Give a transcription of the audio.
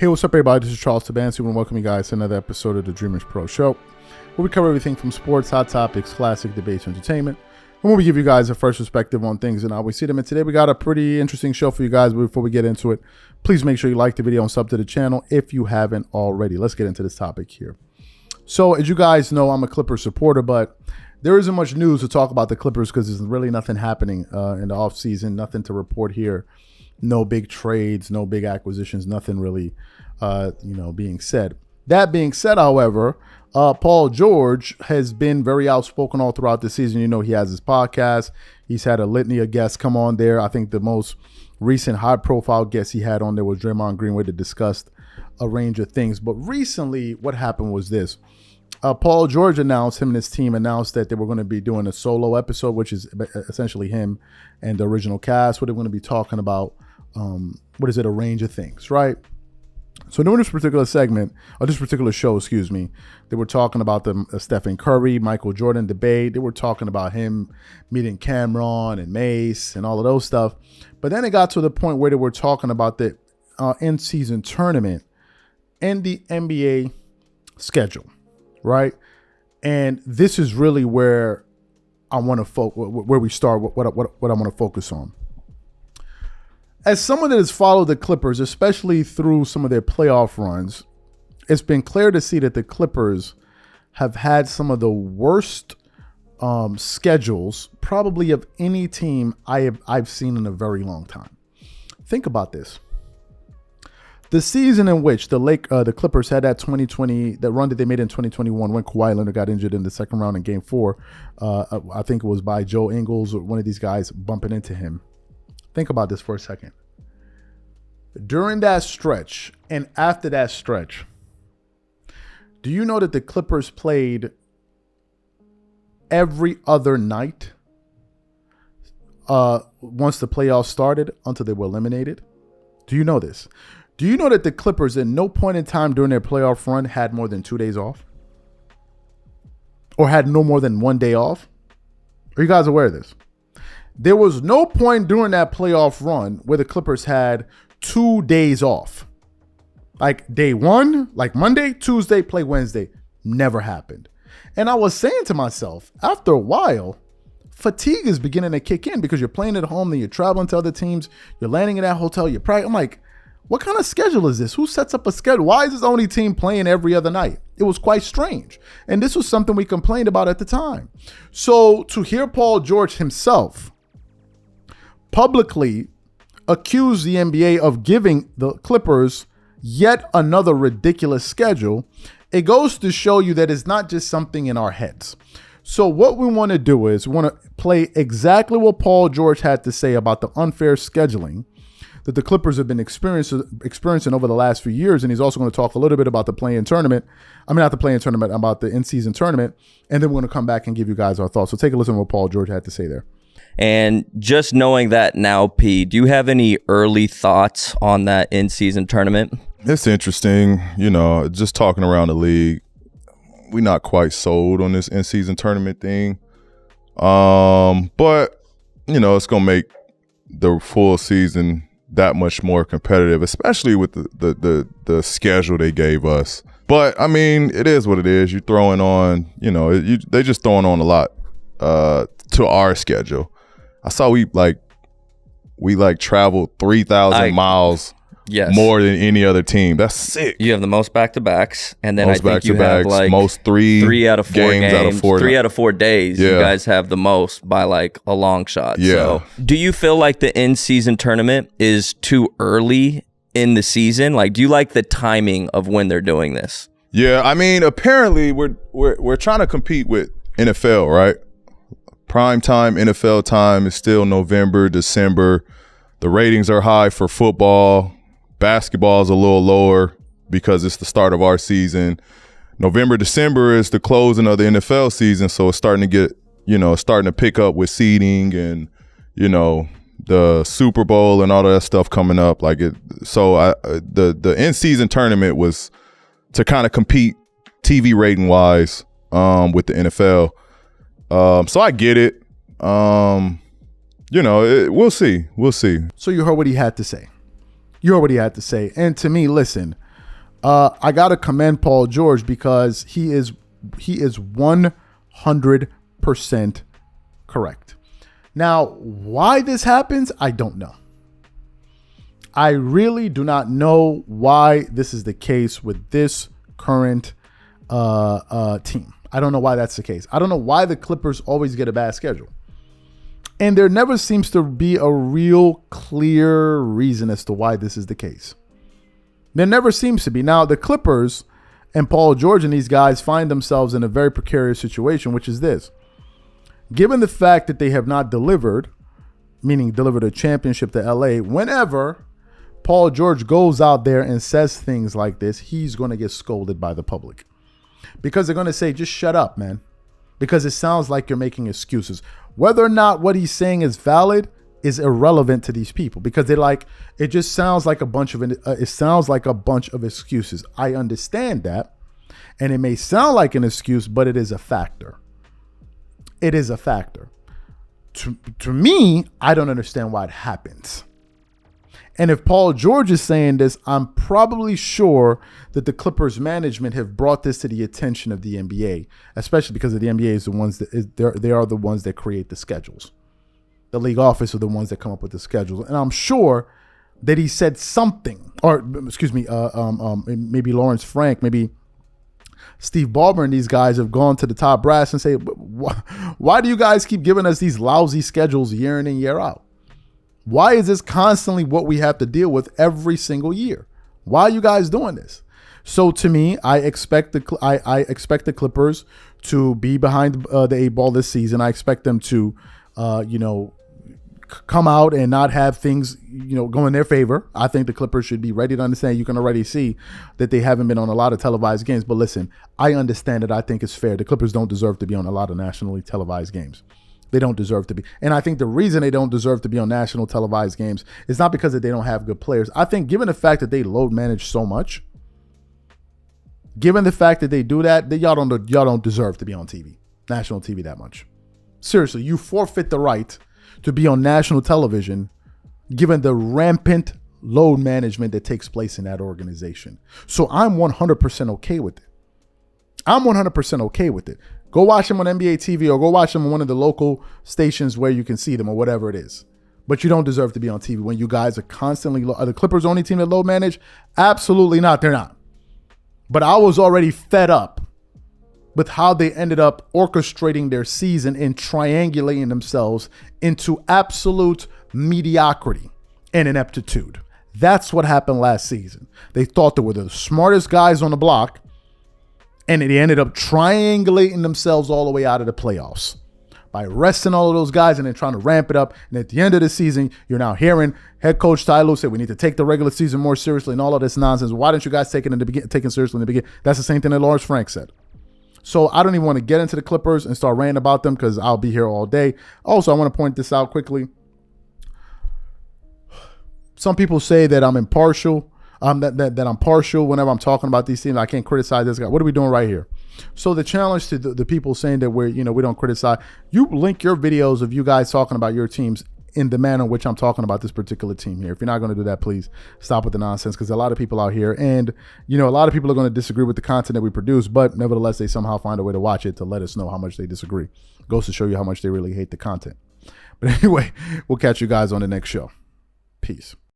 Hey, what's up, everybody? This is Charles Tabansi. I want to welcome you guys to another episode of the Dreamerspro Show, where we cover everything from sports, hot topics, classic debates, entertainment, and where we give you guys a fresh perspective on things and how we see them. And today we got a pretty interesting show for you guys. But before we get into it, please make sure you like the video and sub to the channel if you haven't already. Let's get into this topic here. So, as you guys know, I'm a Clippers supporter, but there isn't much news to talk about the Clippers because there's really nothing happening in the offseason, nothing to report here. No big trades, no big acquisitions, nothing really, being said. That being said, however, Paul George has been very outspoken all throughout the season. You know, he has his podcast. He's had a litany of guests come on there. I think the most recent high-profile guest he had on there was Draymond Green, where they discussed a range of things. But recently, what happened was this. Paul George announced, him and his team announced that they were going to be doing a solo episode, which is essentially him and the original cast, where they're going to be talking about a range of things, right? So during this particular segment, or this particular show, they were talking about the Stephen Curry, Michael Jordan debate. They were talking about him meeting Cameron and Mace and all of those stuff. But then it got to the point where they were talking about the in-season tournament and the NBA schedule, right? And this is really where I want to where we start, what I want to focus on. As someone that has followed the Clippers, especially through some of their playoff runs, it's been clear to see that the Clippers have had some of the worst schedules probably of any team I've seen in a very long time. Think about this. The season in which the Clippers had that 2020, that run that they made in 2021 when Kawhi Leonard got injured in the second round in Game 4, I think it was by Joe Ingles or one of these guys bumping into him. Think about this for a second. During that stretch and after that stretch, do you know that the Clippers played every other night once the playoffs started until they were eliminated? Do you know this? Do you know that the Clippers at no point in time during their playoff run had more than 2 days off? Or had no more than 1 day off? Are you guys aware of this? There was no point during that playoff run where the Clippers had 2 days off. Like day one, like Monday, Tuesday, play Wednesday. Never happened. And I was saying to myself, after a while, fatigue is beginning to kick in because you're playing at home, then you're traveling to other teams, you're landing in that hotel, you're practicing. I'm like, what kind of schedule is this? Who sets up a schedule? Why is this only team playing every other night? It was quite strange. And this was something we complained about at the time. So to hear Paul George himself publicly accuse the NBA of giving the Clippers yet another ridiculous schedule, it goes to show you that it's not just something in our heads. So what we want to do is we want to play exactly what Paul George had to say about the unfair scheduling that the Clippers have been experiencing over the last few years. And he's also going to talk a little bit about the play-in tournament. Not the play-in tournament, about the in-season tournament. And then we're going to come back and give you guys our thoughts. So take a listen to what Paul George had to say there. And just knowing that now, P, do you have any early thoughts on that in-season tournament? It's interesting, just talking around the league. We're not quite sold on this in-season tournament thing. But, it's going to make the full season that much more competitive, especially with the schedule they gave us. But, it is what it is. You're throwing on, they just throwing on a lot to our schedule. I saw we traveled 3,000 miles more than any other team. That's sick. You have the most back-to-backs, and then most I think you have most three out of 4 games out of 4 3 out of 4 days. Yeah. You guys have the most by a long shot. Yeah. So, do you feel like the in-season tournament is too early in the season? Do you like the timing of when they're doing this? Yeah, apparently we're trying to compete with NFL, right? Prime time, NFL time is still November, December. The ratings are high for football. Basketball is a little lower because it's the start of our season. November, December is the closing of the NFL season, so it's starting to get, starting to pick up with seeding and, the Super Bowl and all of that stuff coming up. The in-season tournament was to kind of compete TV rating wise with the NFL. So I get it. We'll see. So you heard what he had to say. And to me, listen, I gotta commend Paul George because he is 100% correct. Now, why this happens, I don't know. I really do not know why this is the case with this current team. I don't know why that's the case. I don't know why the Clippers always get a bad schedule. And there never seems to be a real clear reason as to why this is the case. There never seems to be. Now, the Clippers and Paul George and these guys find themselves in a very precarious situation, which is this. Given the fact that they have not delivered, meaning delivered a championship to LA, whenever Paul George goes out there and says things like this, he's going to get scolded by the public. Because they're going to say, just shut up, man. Because it sounds like you're making excuses. Whether or not what he's saying is valid is irrelevant to these people, because they're like, it just sounds like a bunch of excuses. I understand that, and it may sound like an excuse, but it is a factor. It is a factor. To me, I don't understand why it happens. And if Paul George is saying this, I'm probably sure that the Clippers management have brought this to the attention of the NBA, especially because the NBA is the ones that they are the ones that create the schedules. The league office are the ones that come up with the schedules. And I'm sure that he said something, or excuse me, maybe Lawrence Frank, maybe Steve Ballmer and these guys have gone to the top brass and say, why do you guys keep giving us these lousy schedules year in and year out? Why is this constantly what we have to deal with every single year? Why are you guys doing this? So to me, I expect the Clippers to be behind the eight ball this season. I expect them to, come out and not have things, go in their favor. I think the Clippers should be ready to understand. You can already see that they haven't been on a lot of televised games. But listen, I understand that. I think it's fair. The Clippers don't deserve to be on a lot of nationally televised games. They don't deserve to be. And I think the reason they don't deserve to be on national televised games is not because that they don't have good players. I think given the fact that they load manage so much, given the fact that they do that, y'all don't deserve to be on TV, national TV that much. Seriously, you forfeit the right to be on national television given the rampant load management that takes place in that organization. So I'm 100% okay with it. I'm 100% okay with it. Go watch them on NBA TV or go watch them on one of the local stations where you can see them or whatever it is. But you don't deserve to be on TV when you guys are constantly are the Clippers only team that load manage? Absolutely not. They're not. But I was already fed up with how they ended up orchestrating their season and triangulating themselves into absolute mediocrity and ineptitude. That's what happened last season. They thought they were the smartest guys on the block, and they ended up triangulating themselves all the way out of the playoffs by resting all of those guys and then trying to ramp it up. And at the end of the season, you're now hearing head coach Ty Lue say we need to take the regular season more seriously and all of this nonsense. Why didn't you guys take it seriously in the beginning? That's the same thing that Lawrence Frank said. So I don't even want to get into the Clippers and start ranting about them because I'll be here all day. Also, I want to point this out quickly. Some people say that I'm impartial. That I'm partial whenever I'm talking about these teams. I can't criticize this guy. What are we doing right here? So the challenge to the people saying that we don't criticize, you link your videos of you guys talking about your teams in the manner in which I'm talking about this particular team here. If you're not going to do that, please stop with the nonsense, because a lot of people out here, and a lot of people are going to disagree with the content that we produce, but nevertheless, they somehow find a way to watch it to let us know how much they disagree. Goes to show you how much they really hate the content. But anyway, we'll catch you guys on the next show. Peace.